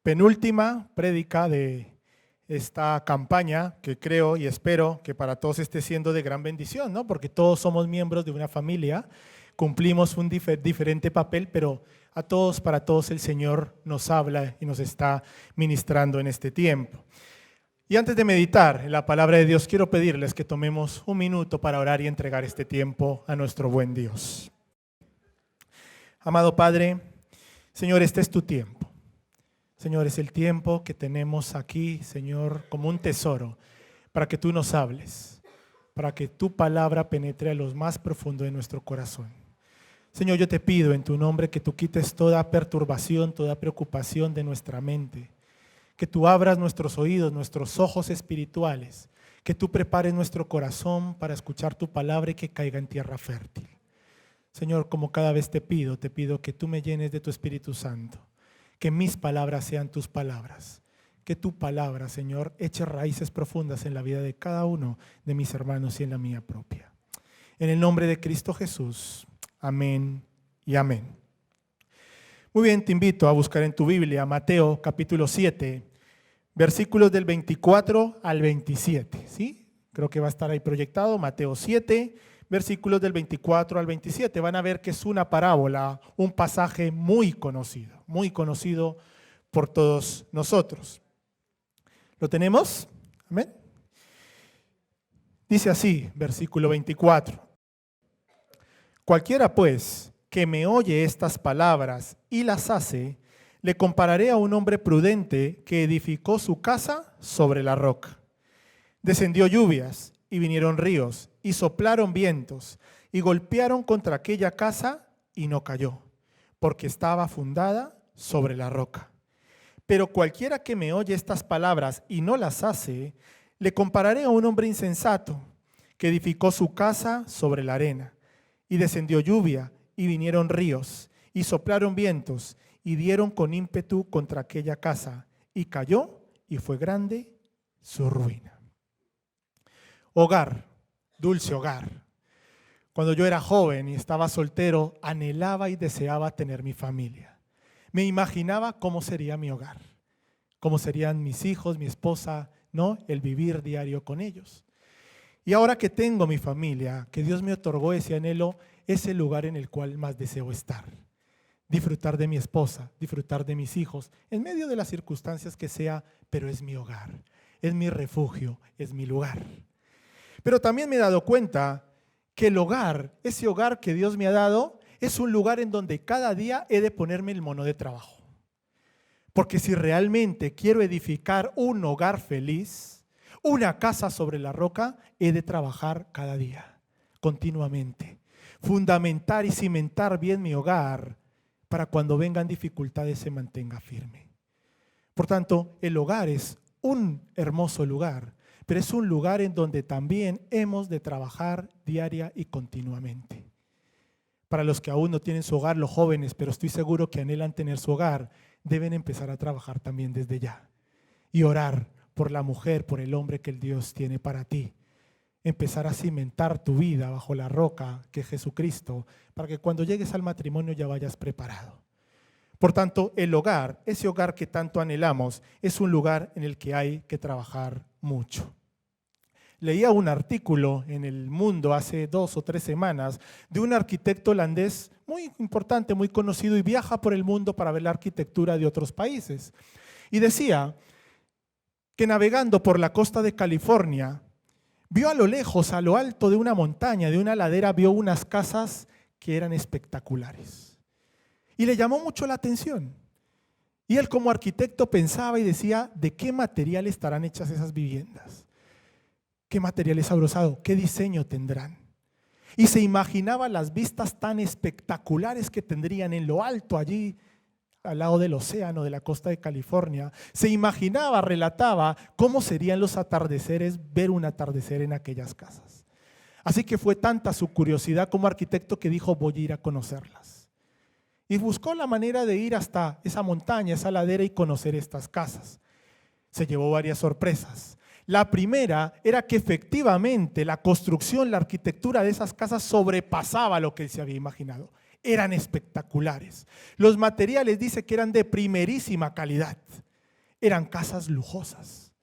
penúltima prédica de esta campaña que creo y espero que para todos esté siendo de gran bendición, ¿no? Porque todos somos miembros de una familia, cumplimos un diferente papel, pero a todos, para todos el Señor nos habla y nos está ministrando en este tiempo. Y antes de meditar en la palabra de Dios, quiero pedirles que tomemos un minuto para orar y entregar este tiempo a nuestro buen Dios. Amado Padre, Señor, este es tu tiempo. Señor, es el tiempo que tenemos aquí, Señor, como un tesoro, para que tú nos hables, para que tu palabra penetre a lo más profundo de nuestro corazón. Señor, yo te pido en tu nombre que tú quites toda perturbación, toda preocupación de nuestra mente, que tú abras nuestros oídos, nuestros ojos espirituales, que tú prepares nuestro corazón para escuchar tu palabra y que caiga en tierra fértil. Señor, como cada vez te pido que tú me llenes de tu Espíritu Santo, que mis palabras sean tus palabras, que tu palabra, Señor, eche raíces profundas en la vida de cada uno de mis hermanos y en la mía propia. En el nombre de Cristo Jesús, amén y amén. Muy bien, te invito a buscar en tu Biblia Mateo capítulo 7, versículos del 24 al 27, ¿sí? Creo que va a estar ahí proyectado, Mateo 7, versículos del 24 al 27. Van a ver que es una parábola, un pasaje muy conocido por todos nosotros. ¿Lo tenemos? Amén. Dice así, versículo 24. Cualquiera pues que me oye estas palabras y las hace, le compararé a un hombre prudente que edificó su casa sobre la roca. Descendió lluvias y vinieron ríos y soplaron vientos y golpearon contra aquella casa y no cayó, porque estaba fundada sobre la roca. Pero cualquiera que me oye estas palabras y no las hace, le compararé a un hombre insensato que edificó su casa sobre la arena. Y descendió lluvia y vinieron ríos y soplaron vientos y dieron con ímpetu contra aquella casa y cayó y fue grande su ruina. Hogar, dulce hogar. Cuando yo era joven y estaba soltero, anhelaba y deseaba tener mi familia. Me imaginaba cómo sería mi hogar, cómo serían mis hijos, mi esposa, ¿no? El vivir diario con ellos. Y ahora que tengo mi familia, que Dios me otorgó ese anhelo, es el lugar en el cual más deseo estar. Disfrutar de mi esposa, disfrutar de mis hijos, en medio de las circunstancias que sea, pero es mi hogar, es mi refugio, es mi lugar. Pero también me he dado cuenta que el hogar, ese hogar que Dios me ha dado, es un lugar en donde cada día he de ponerme el mono de trabajo. Porque si realmente quiero edificar un hogar feliz, una casa sobre la roca, he de trabajar cada día, continuamente. Fundamentar y cimentar bien mi hogar para cuando vengan dificultades se mantenga firme. Por tanto, el hogar es un hermoso lugar, pero es un lugar en donde también hemos de trabajar diaria y continuamente. Para los que aún no tienen su hogar, los jóvenes, pero estoy seguro que anhelan tener su hogar, deben empezar a trabajar también desde ya y orar por la mujer, por el hombre que el Dios tiene para ti. Empezar a cimentar tu vida bajo la roca que es Jesucristo, para que cuando llegues al matrimonio ya vayas preparado. Por tanto, el hogar, ese hogar que tanto anhelamos, es un lugar en el que hay que trabajar mucho. Leía un artículo en El Mundo hace 2 o 3 semanas de un arquitecto holandés muy importante, muy conocido, y viaja por el mundo para ver la arquitectura de otros países. Y decía que navegando por la costa de California, vio a lo lejos, a lo alto de una montaña, de una ladera, vio unas casas que eran espectaculares. Y le llamó mucho la atención. Y él como arquitecto pensaba y decía, ¿de qué material estarán hechas esas viviendas? ¿Qué materiales habrá usado? ¿Qué diseño tendrán? Y se imaginaba las vistas tan espectaculares que tendrían en lo alto allí, al lado del océano de la costa de California. Se imaginaba, relataba cómo serían los atardeceres, ver un atardecer en aquellas casas. Así que fue tanta su curiosidad como arquitecto que dijo, voy a ir a conocerlas. Y buscó la manera de ir hasta esa montaña, esa ladera y conocer estas casas. Se llevó varias sorpresas. La primera era que efectivamente la construcción, la arquitectura de esas casas sobrepasaba lo que él se había imaginado. Eran espectaculares. Los materiales dice que eran de primerísima calidad. Eran casas lujosas.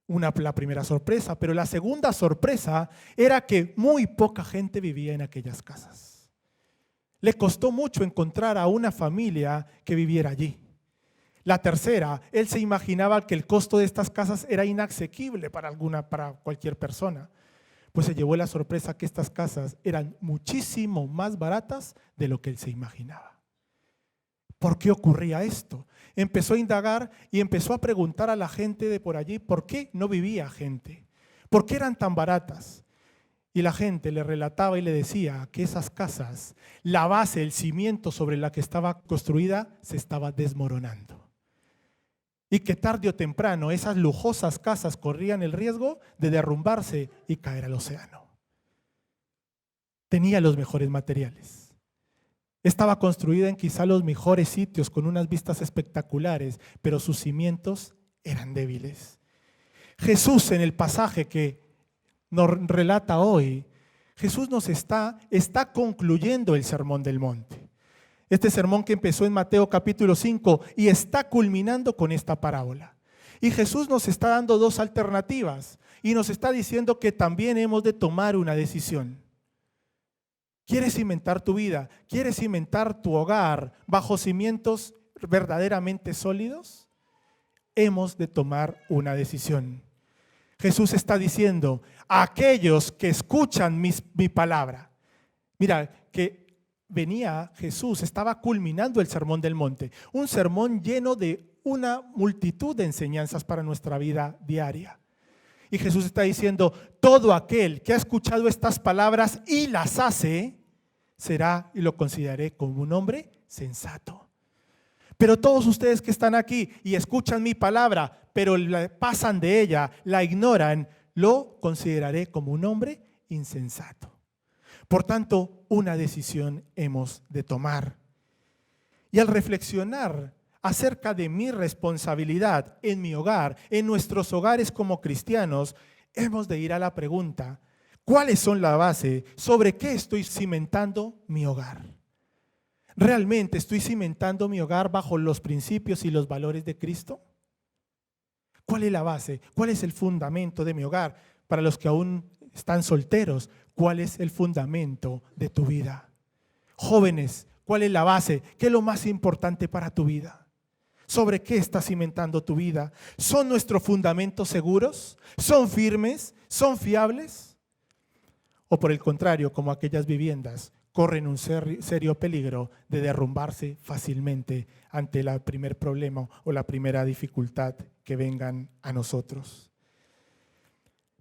La primera sorpresa, pero la segunda sorpresa era que muy poca gente vivía en aquellas casas. Le costó mucho encontrar a una familia que viviera allí. La tercera, él se imaginaba que el costo de estas casas era inasequible para cualquier persona. Pues se llevó la sorpresa que estas casas eran muchísimo más baratas de lo que él se imaginaba. ¿Por qué ocurría esto? Empezó a indagar y empezó a preguntar a la gente de por allí por qué no vivía gente, por qué eran tan baratas. Y la gente le relataba y le decía que esas casas, la base, el cimiento sobre la que estaba construida, se estaba desmoronando. Y que tarde o temprano esas lujosas casas corrían el riesgo de derrumbarse y caer al océano. Tenía los mejores materiales. Estaba construida en quizá los mejores sitios con unas vistas espectaculares, pero sus cimientos eran débiles. Jesús, en el pasaje que nos relata hoy, Jesús nos está concluyendo el Sermón del Monte. Este sermón que empezó en Mateo capítulo 5 y está culminando con esta parábola. Y Jesús nos está dando dos alternativas y nos está diciendo que también hemos de tomar una decisión. ¿Quieres cimentar tu vida? ¿Quieres cimentar tu hogar bajo cimientos verdaderamente sólidos? Hemos de tomar una decisión. Jesús está diciendo a aquellos que escuchan mi palabra. Mira, que venía Jesús, estaba culminando el Sermón del Monte, un sermón lleno de una multitud de enseñanzas para nuestra vida diaria. Y Jesús está diciendo, todo aquel que ha escuchado estas palabras y las hace, será y lo consideraré como un hombre sensato. Pero todos ustedes que están aquí y escuchan mi palabra, pero pasan de ella, la ignoran, lo consideraré como un hombre insensato. Por tanto, una decisión hemos de tomar. Y al reflexionar acerca de mi responsabilidad en mi hogar, en nuestros hogares como cristianos, hemos de ir a la pregunta, ¿cuáles son la base? ¿Sobre qué estoy cimentando mi hogar? ¿Realmente estoy cimentando mi hogar bajo los principios y los valores de Cristo? ¿Cuál es la base? ¿Cuál es el fundamento de mi hogar? Para los que aún están solteros, ¿cuál es el fundamento de tu vida? Jóvenes, ¿cuál es la base? ¿Qué es lo más importante para tu vida? ¿Sobre qué estás cimentando tu vida? ¿Son nuestros fundamentos seguros? ¿Son firmes? ¿Son fiables? ¿O por el contrario, como aquellas viviendas, corren un serio peligro de derrumbarse fácilmente ante el primer problema o la primera dificultad que vengan a nosotros?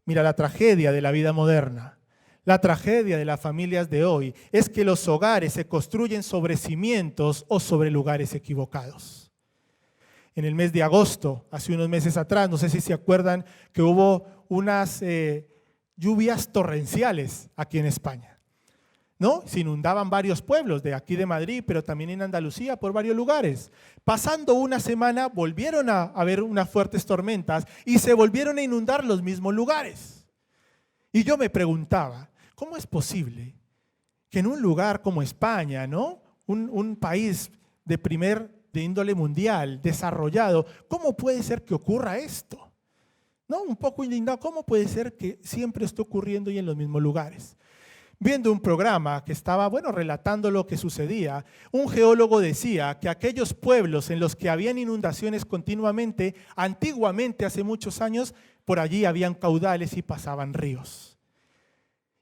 Mira, la tragedia de la vida moderna, la tragedia de las familias de hoy es que los hogares se construyen sobre cimientos o sobre lugares equivocados. En el mes de agosto, hace unos meses atrás, no sé si se acuerdan que hubo unas lluvias torrenciales aquí en España, ¿no? Se inundaban varios pueblos de aquí de Madrid, pero también en Andalucía, por varios lugares. Pasando una semana, volvieron a haber unas fuertes tormentas y se volvieron a inundar los mismos lugares. Y yo me preguntaba, ¿cómo es posible que en un lugar como España, ¿no? Un país de índole mundial, desarrollado, ¿cómo puede ser que ocurra esto? ¿No? Un poco indignado, ¿cómo puede ser que siempre esté ocurriendo y en los mismos lugares? Viendo un programa que estaba, relatando lo que sucedía, un geólogo decía que aquellos pueblos en los que habían inundaciones continuamente, antiguamente, hace muchos años, por allí habían caudales y pasaban ríos.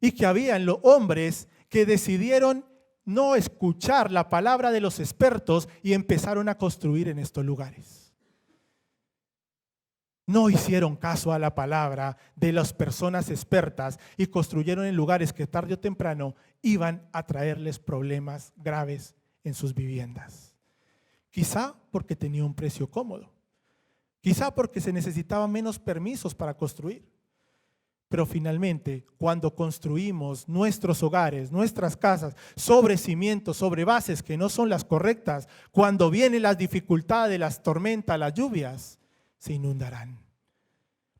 Y que habían los hombres que decidieron no escuchar la palabra de los expertos y empezaron a construir en estos lugares. No hicieron caso a la palabra de las personas expertas y construyeron en lugares que tarde o temprano iban a traerles problemas graves en sus viviendas. Quizá porque tenía un precio cómodo, quizá porque se necesitaban menos permisos para construir. Pero finalmente, cuando construimos nuestros hogares, nuestras casas, sobre cimientos, sobre bases que no son las correctas, cuando vienen las dificultades, las tormentas, las lluvias, se inundarán,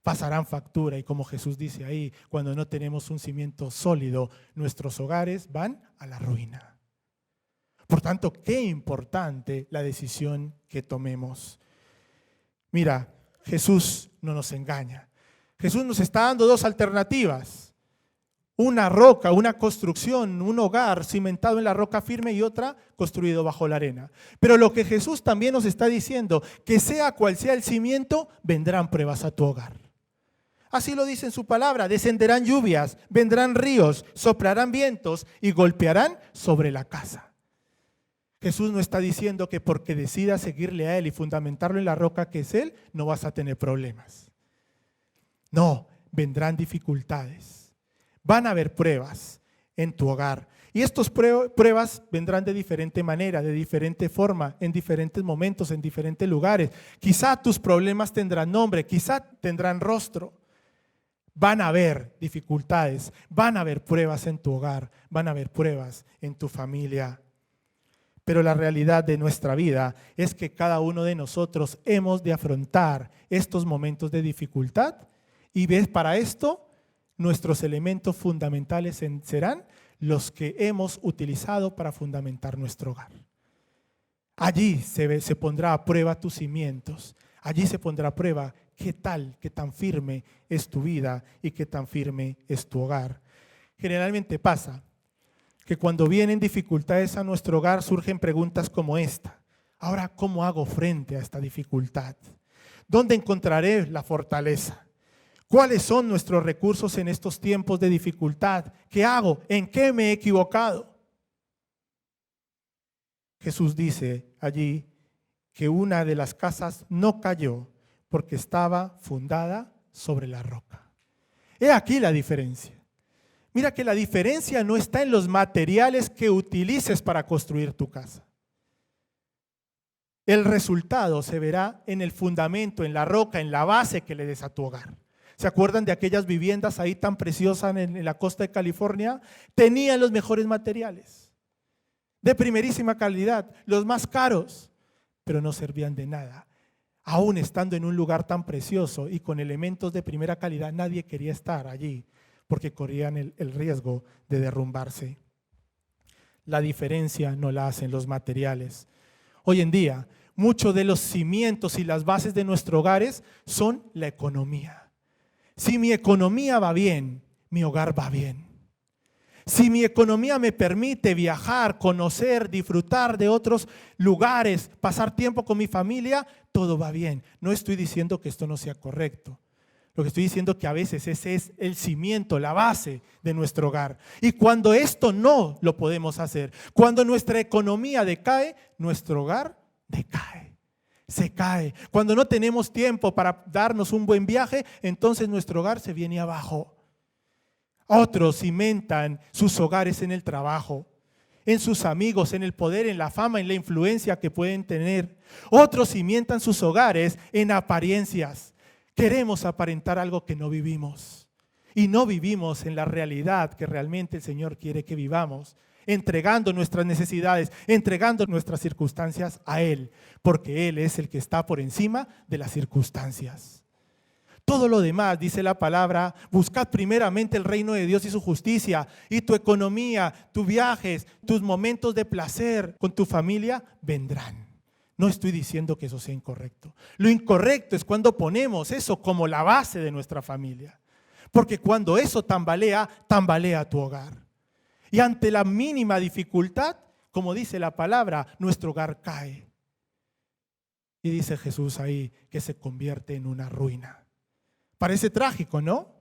pasarán factura y como Jesús dice ahí, cuando no tenemos un cimiento sólido, nuestros hogares van a la ruina. Por tanto, qué importante la decisión que tomemos. Mira, Jesús no nos engaña. Jesús nos está dando dos alternativas. Una roca, una construcción, un hogar cimentado en la roca firme y otra construido bajo la arena. Pero lo que Jesús también nos está diciendo, que sea cual sea el cimiento, vendrán pruebas a tu hogar. Así lo dice en su palabra: descenderán lluvias, vendrán ríos, soplarán vientos y golpearán sobre la casa. Jesús no está diciendo que porque decidas seguirle a Él y fundamentarlo en la roca que es Él, no vas a tener problemas. No, vendrán dificultades. Van a haber pruebas en tu hogar. Y estas pruebas vendrán de diferente manera, de diferente forma, en diferentes momentos, en diferentes lugares. Quizá tus problemas tendrán nombre, quizá tendrán rostro. Van a haber dificultades, van a haber pruebas en tu hogar, van a haber pruebas en tu familia. Pero la realidad de nuestra vida es que cada uno de nosotros hemos de afrontar estos momentos de dificultad, y ves, para esto nuestros elementos fundamentales serán los que hemos utilizado para fundamentar nuestro hogar. Allí se pondrá a prueba tus cimientos, allí se pondrá a prueba qué tan firme es tu vida y qué tan firme es tu hogar. Generalmente pasa que cuando vienen dificultades a nuestro hogar surgen preguntas como esta: ahora, ¿cómo hago frente a esta dificultad? ¿Dónde encontraré la fortaleza? ¿Cuáles son nuestros recursos en estos tiempos de dificultad? ¿Qué hago? ¿En qué me he equivocado? Jesús dice allí que una de las casas no cayó porque estaba fundada sobre la roca. He aquí la diferencia. Mira que la diferencia no está en los materiales que utilices para construir tu casa. El resultado se verá en el fundamento, en la roca, en la base que le des a tu hogar. ¿Se acuerdan de aquellas viviendas ahí tan preciosas en la costa de California? Tenían los mejores materiales, de primerísima calidad, los más caros, pero no servían de nada. Aún estando en un lugar tan precioso y con elementos de primera calidad, nadie quería estar allí porque corrían el riesgo de derrumbarse. La diferencia no la hacen los materiales. Hoy en día, muchos de los cimientos y las bases de nuestros hogares son la economía. Si mi economía va bien, mi hogar va bien. Si mi economía me permite viajar, conocer, disfrutar de otros lugares, pasar tiempo con mi familia, todo va bien. No estoy diciendo que esto no sea correcto. Lo que estoy diciendo es que a veces ese es el cimiento, la base de nuestro hogar. Y cuando esto no lo podemos hacer, cuando nuestra economía decae, nuestro hogar decae. Se cae. Cuando no tenemos tiempo para darnos un buen viaje, entonces nuestro hogar se viene abajo. Otros cimentan sus hogares en el trabajo, en sus amigos, en el poder, en la fama, en la influencia que pueden tener. Otros cimentan sus hogares en apariencias. Queremos aparentar algo que no vivimos. Y no vivimos en la realidad que realmente el Señor quiere que vivamos, entregando nuestras necesidades, entregando nuestras circunstancias a Él, porque Él es el que está por encima de las circunstancias. Todo lo demás, dice la palabra, buscad primeramente el reino de Dios y su justicia, y tu economía, tus viajes, tus momentos de placer con tu familia vendrán. No estoy diciendo que eso sea incorrecto. Lo incorrecto es cuando ponemos eso como la base de nuestra familia, porque cuando eso tambalea, tambalea tu hogar. Y ante la mínima dificultad, como dice la palabra, nuestro hogar cae. Y dice Jesús ahí que se convierte en una ruina. Parece trágico, ¿no?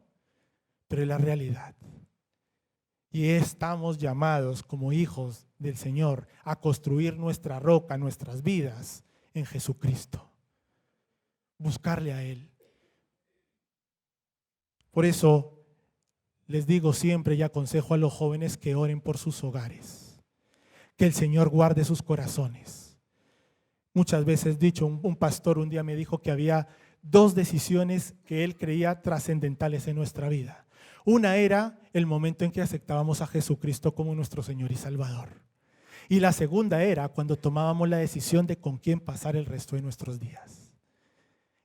Pero es la realidad. Y estamos llamados como hijos del Señor a construir nuestra roca, nuestras vidas en Jesucristo. Buscarle a Él. Por eso les digo siempre y aconsejo a los jóvenes que oren por sus hogares, que el Señor guarde sus corazones. Muchas veces dicho, un pastor un día me dijo que había dos decisiones que él creía trascendentales en nuestra vida. Una era el momento en que aceptábamos a Jesucristo como nuestro Señor y Salvador. Y la segunda era cuando tomábamos la decisión de con quién pasar el resto de nuestros días.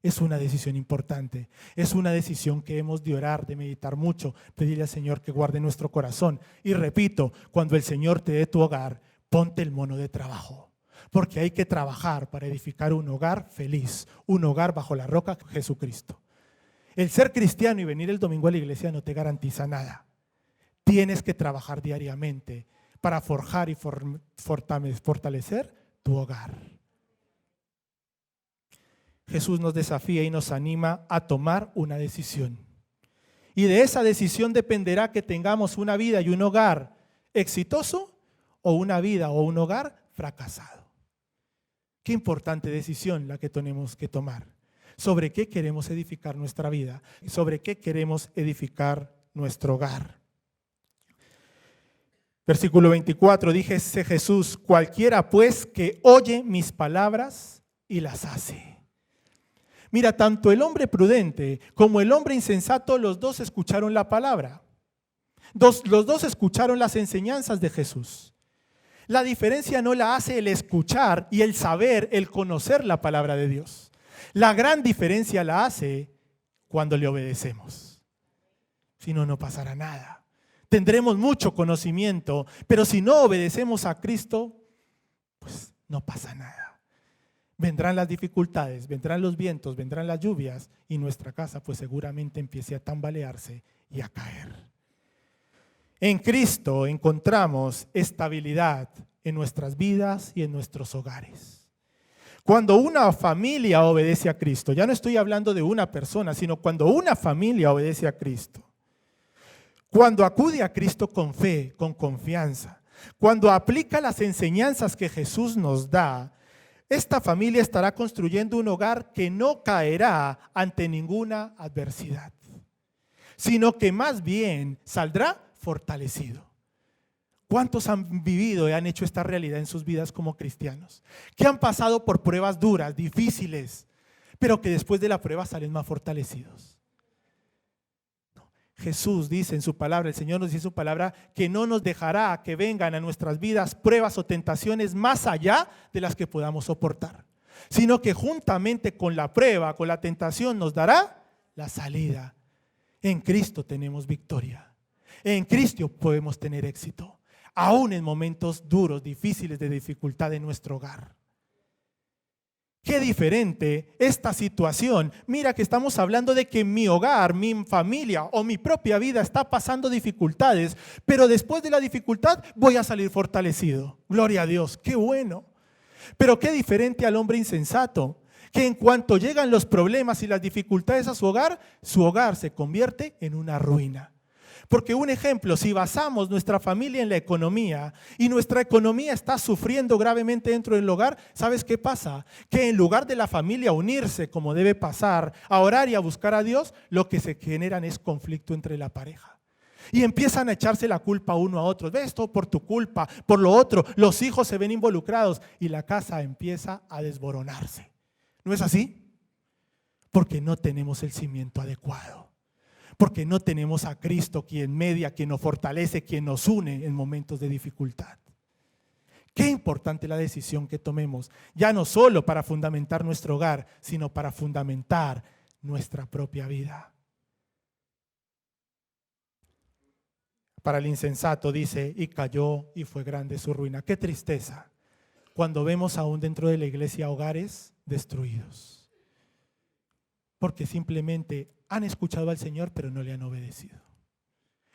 Es una decisión importante, es una decisión que hemos de orar, de meditar mucho, pedirle al Señor que guarde nuestro corazón. Y repito, cuando el Señor te dé tu hogar, ponte el mono de trabajo. porque hay que trabajar para edificar un hogar feliz, un hogar bajo la roca de Jesucristo. El ser cristiano y venir el domingo a la iglesia no te garantiza nada. Tienes que trabajar diariamente para forjar y fortalecer tu hogar. Jesús nos desafía y nos anima a tomar una decisión. Y de esa decisión dependerá que tengamos una vida y un hogar exitoso o una vida o un hogar fracasado. Qué importante decisión la que tenemos que tomar. Sobre qué queremos edificar nuestra vida, sobre qué queremos edificar nuestro hogar. Versículo 24, díjese Jesús: cualquiera pues que oye mis palabras y las hace. Mira, tanto el hombre prudente como el hombre insensato, los dos escucharon la palabra. Los dos escucharon las enseñanzas de Jesús. La diferencia no la hace el escuchar y el saber, el conocer la palabra de Dios. La gran diferencia la hace cuando le obedecemos. Si no, no pasará nada. Tendremos mucho conocimiento, pero si no obedecemos a Cristo, pues no pasa nada. Vendrán las dificultades, vendrán los vientos, vendrán las lluvias y nuestra casa pues seguramente empiece a tambalearse y a caer. En Cristo encontramos estabilidad en nuestras vidas y en nuestros hogares. Cuando una familia obedece a Cristo, ya no estoy hablando de una persona, sino cuando una familia obedece a Cristo, cuando acude a Cristo con fe, con confianza, cuando aplica las enseñanzas que Jesús nos da, esta familia estará construyendo un hogar que no caerá ante ninguna adversidad, sino que más bien saldrá fortalecido. ¿Cuántos han vivido y han hecho esta realidad en sus vidas como cristianos? Que han pasado por pruebas duras, difíciles, pero que después de la prueba salen más fortalecidos. Jesús dice en su palabra, el Señor nos dice en su palabra, que no nos dejará que vengan a nuestras vidas pruebas o tentaciones más allá de las que podamos soportar, sino que juntamente con la prueba, con la tentación, nos dará la salida. En Cristo tenemos victoria. En Cristo podemos tener éxito, aún en momentos duros, difíciles, de dificultad en nuestro hogar. Qué diferente esta situación. Mira que estamos hablando de que mi hogar, mi familia o mi propia vida está pasando dificultades, pero después de la dificultad voy a salir fortalecido. Gloria a Dios, qué bueno. Pero qué diferente al hombre insensato, que en cuanto llegan los problemas y las dificultades a su hogar se convierte en una ruina. Porque un ejemplo, si basamos nuestra familia en la economía y nuestra economía está sufriendo gravemente dentro del hogar, ¿sabes qué pasa? Que en lugar de la familia unirse como debe pasar, a orar y a buscar a Dios, lo que se generan es conflicto entre la pareja. Y empiezan a echarse la culpa uno a otro. Ves, esto por tu culpa, por lo otro, los hijos se ven involucrados y la casa empieza a desboronarse. ¿No es así? Porque no tenemos el cimiento adecuado. Porque no tenemos a Cristo quien media, quien nos fortalece, quien nos une en momentos de dificultad. Qué importante la decisión que tomemos, ya no solo para fundamentar nuestro hogar, sino para fundamentar nuestra propia vida. Para el insensato dice, y cayó y fue grande su ruina. Qué tristeza cuando vemos aún dentro de la iglesia hogares destruidos. Porque simplemente han escuchado al Señor, pero no le han obedecido.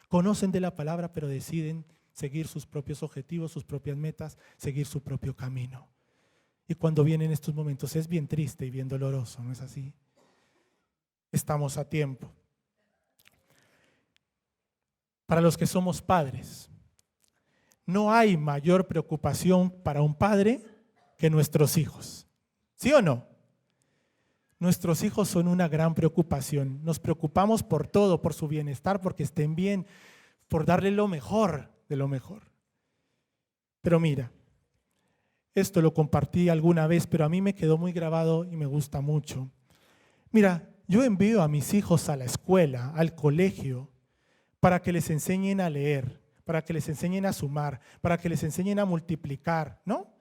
Conocen de la palabra, pero deciden seguir sus propios objetivos, sus propias metas, seguir su propio camino. Y cuando vienen estos momentos es bien triste y bien doloroso, ¿no es así? Estamos a tiempo. Para los que somos padres, no hay mayor preocupación para un padre que nuestros hijos. ¿Sí o no? Nuestros hijos son una gran preocupación. Nos preocupamos por todo, por su bienestar, porque estén bien, por darle lo mejor de lo mejor. Pero mira, esto lo compartí alguna vez, pero a mí me quedó muy grabado y me gusta mucho. Mira, yo envío a mis hijos a la escuela, al colegio, para que les enseñen a leer, para que les enseñen a sumar, para que les enseñen a multiplicar, ¿no?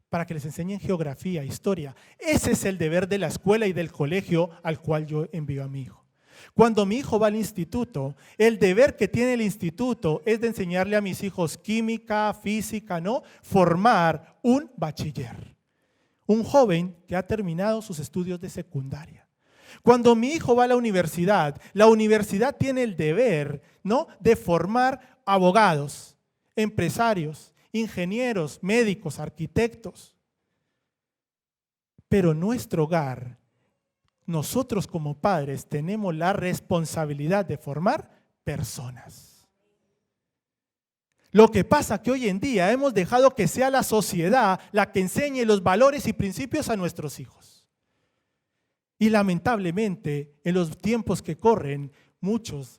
Para que les enseñen geografía, historia. Ese es el deber de la escuela y del colegio al cual yo envío a mi hijo. Cuando mi hijo va al instituto, el deber que tiene el instituto es de enseñarle a mis hijos química, física, ¿no? Formar un bachiller, un joven que ha terminado sus estudios de secundaria. Cuando mi hijo va a la universidad tiene el deber, ¿no?, de formar abogados, empresarios, ingenieros, médicos, arquitectos. Pero nuestro hogar, nosotros como padres tenemos la responsabilidad de formar personas. Lo que pasa es que hoy en día hemos dejado que sea la sociedad la que enseñe los valores y principios a nuestros hijos. Y lamentablemente, en los tiempos que corren,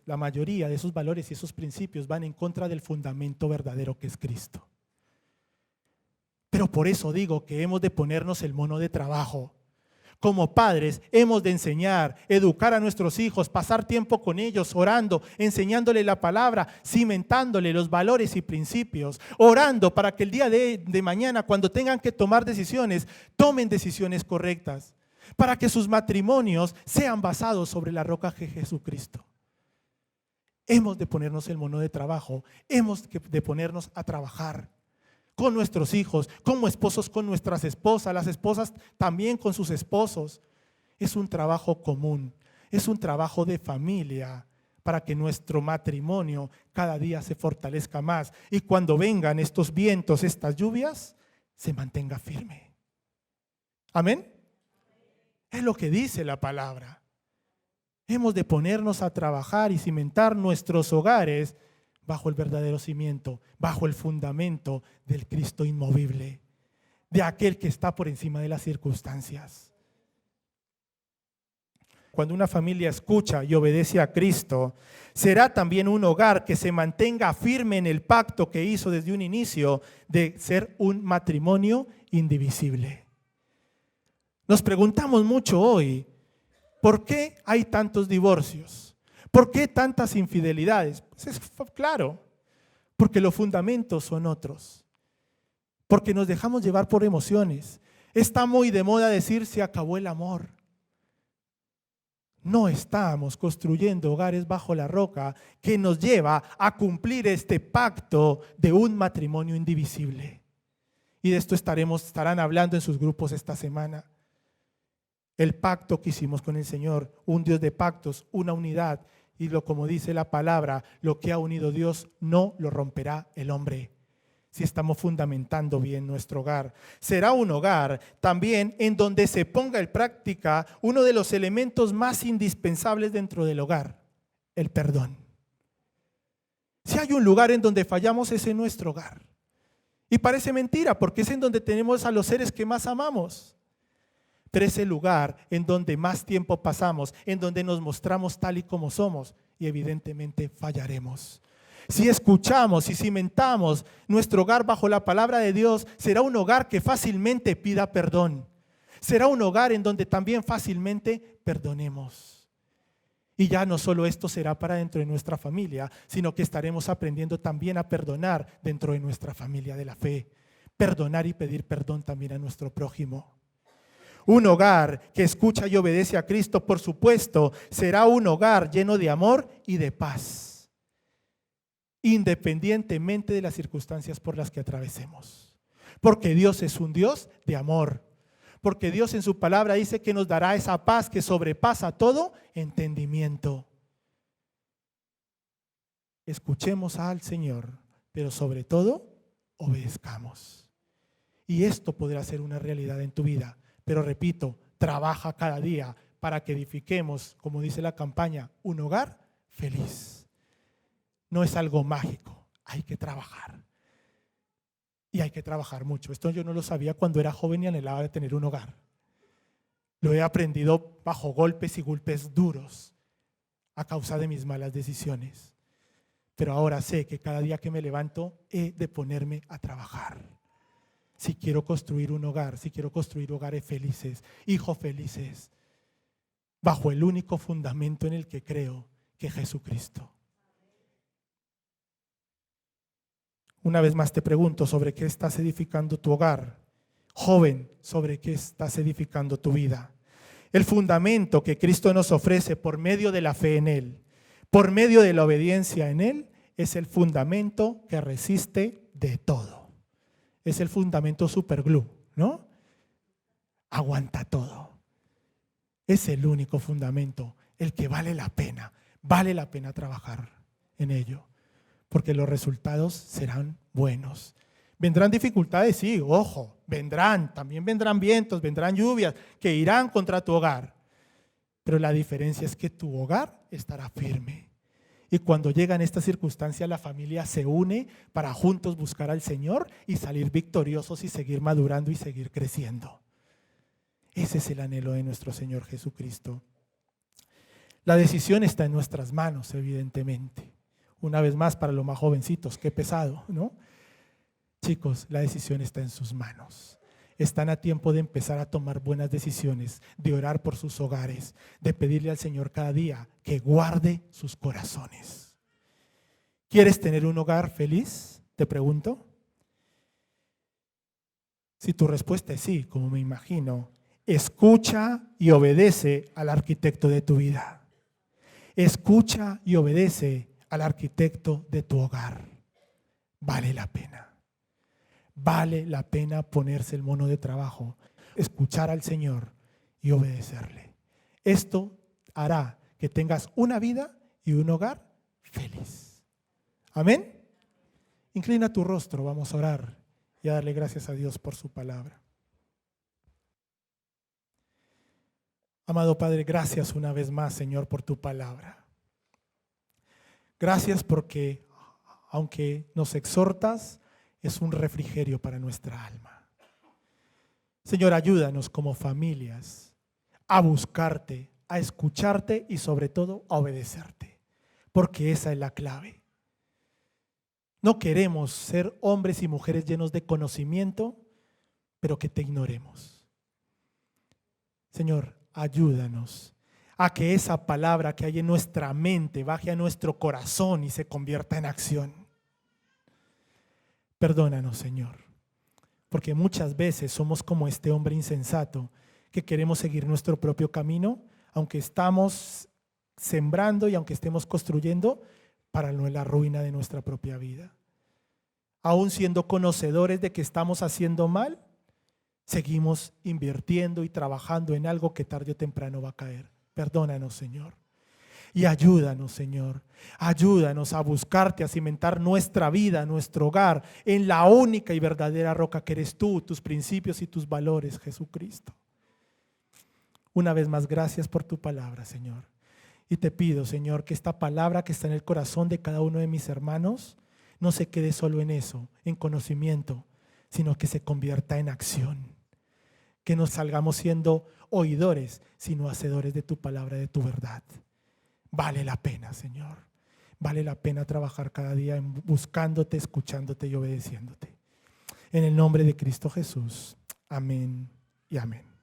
la mayoría de esos valores y esos principios van en contra del fundamento verdadero que es Cristo. Pero por eso digo que hemos de ponernos el mono de trabajo. Como padres hemos de enseñar, educar a nuestros hijos, pasar tiempo con ellos, orando, enseñándole la palabra, cimentándole los valores y principios, orando para que el día de mañana, cuando tengan que tomar decisiones, tomen decisiones correctas, para que sus matrimonios sean basados sobre la roca de Jesucristo. Hemos de ponernos el mono de trabajo, hemos de ponernos a trabajar con nuestros hijos, como esposos con nuestras esposas, las esposas también con sus esposos. Es un trabajo común, es un trabajo de familia para que nuestro matrimonio cada día se fortalezca más y cuando vengan estos vientos, estas lluvias, se mantenga firme. ¿Amén? Es lo que dice la palabra. Hemos de ponernos a trabajar y cimentar nuestros hogares bajo el verdadero cimiento, bajo el fundamento del Cristo inmovible, de aquel que está por encima de las circunstancias. Cuando una familia escucha y obedece a Cristo, será también un hogar que se mantenga firme en el pacto que hizo desde un inicio de ser un matrimonio indivisible. Nos preguntamos mucho hoy, ¿por qué hay tantos divorcios? ¿Por qué tantas infidelidades? Pues es claro, porque los fundamentos son otros, porque nos dejamos llevar por emociones. Está muy de moda decir se acabó el amor. No estamos construyendo hogares bajo la roca que nos lleva a cumplir este pacto de un matrimonio indivisible. Y de esto estarán hablando en sus grupos esta semana. El pacto que hicimos con el Señor, un Dios de pactos, una unidad. Y como dice la palabra, lo que ha unido Dios no lo romperá el hombre. Si estamos fundamentando bien nuestro hogar. Será un hogar también en donde se ponga en práctica uno de los elementos más indispensables dentro del hogar, el perdón. Si hay un lugar en donde fallamos es en nuestro hogar. Y parece mentira porque es en donde tenemos a los seres que más amamos. Pero es el lugar en donde más tiempo pasamos, en donde nos mostramos tal y como somos y evidentemente fallaremos. Si escuchamos y cimentamos nuestro hogar bajo la palabra de Dios, será un hogar que fácilmente pida perdón. Será un hogar en donde también fácilmente perdonemos. Y ya no solo esto será para dentro de nuestra familia, sino que estaremos aprendiendo también a perdonar dentro de nuestra familia de la fe. Perdonar y pedir perdón también a nuestro prójimo. Un hogar que escucha y obedece a Cristo, por supuesto, será un hogar lleno de amor y de paz, independientemente de las circunstancias por las que atravesemos. Porque Dios es un Dios de amor. Porque Dios en su palabra dice que nos dará esa paz que sobrepasa todo entendimiento. Escuchemos al Señor, pero sobre todo, obedezcamos. Y esto podrá ser una realidad en tu vida. Pero repito, trabaja cada día para que edifiquemos, como dice la campaña, un hogar feliz. No es algo mágico, hay que trabajar. Y hay que trabajar mucho. Esto yo no lo sabía cuando era joven y anhelaba de tener un hogar. Lo he aprendido bajo golpes y golpes duros a causa de mis malas decisiones. Pero ahora sé que cada día que me levanto he de ponerme a trabajar. Si quiero construir un hogar, si quiero construir hogares felices, hijos felices, bajo el único fundamento en el que creo, que es Jesucristo. Una vez más te pregunto, ¿sobre qué estás edificando tu hogar? Joven, ¿sobre qué estás edificando tu vida? El fundamento que Cristo nos ofrece por medio de la fe en Él, por medio de la obediencia en Él, es el fundamento que resiste de todo. Es el fundamento superglue, ¿no? Aguanta todo. Es el único fundamento, el que vale la pena trabajar en ello, porque los resultados serán buenos. Vendrán dificultades, sí, ojo, también vendrán vientos, vendrán lluvias que irán contra tu hogar, pero la diferencia es que tu hogar estará firme. Y cuando llegan estas circunstancias, la familia se une para juntos buscar al Señor y salir victoriosos y seguir madurando y seguir creciendo. Ese es el anhelo de nuestro Señor Jesucristo. La decisión está en nuestras manos, evidentemente. Una vez más, para los más jovencitos, qué pesado, ¿no? Chicos, la decisión está en sus manos. Están a tiempo de empezar a tomar buenas decisiones, de orar por sus hogares, de pedirle al Señor cada día que guarde sus corazones. ¿Quieres tener un hogar feliz? Te pregunto. Si tu respuesta es sí, como me imagino, escucha y obedece al arquitecto de tu vida. Escucha y obedece al arquitecto de tu hogar. Vale la pena. Vale la pena ponerse el mono de trabajo, escuchar al Señor y obedecerle. Esto hará que tengas una vida y un hogar feliz. Amén. Inclina tu rostro, vamos a orar y a darle gracias a Dios por su palabra. Amado Padre, gracias una vez más, Señor, por tu palabra. Gracias porque, aunque nos exhortas, es un refrigerio para nuestra alma. Señor, ayúdanos como familias a buscarte, a escucharte y sobre todo a obedecerte, porque esa es la clave. No queremos ser hombres y mujeres llenos de conocimiento, pero que te ignoremos. Señor, ayúdanos a que esa palabra que hay en nuestra mente baje a nuestro corazón y se convierta en acción. Perdónanos, Señor, porque muchas veces somos como este hombre insensato que queremos seguir nuestro propio camino, aunque estamos sembrando y aunque estemos construyendo para la ruina de nuestra propia vida. Aún siendo conocedores de que estamos haciendo mal, seguimos invirtiendo y trabajando en algo que tarde o temprano va a caer. Perdónanos, Señor. Y ayúdanos, Señor. Ayúdanos a buscarte, a cimentar nuestra vida, nuestro hogar, en la única y verdadera roca que eres tú, tus principios y tus valores, Jesucristo. Una vez más, gracias por tu palabra, Señor. Y te pido, Señor, que esta palabra que está en el corazón de cada uno de mis hermanos no se quede solo en eso, en conocimiento, sino que se convierta en acción. Que no salgamos siendo oidores, sino hacedores de tu palabra, de tu verdad. Vale la pena, Señor. Vale la pena trabajar cada día buscándote, escuchándote y obedeciéndote. En el nombre de Cristo Jesús. Amén y amén.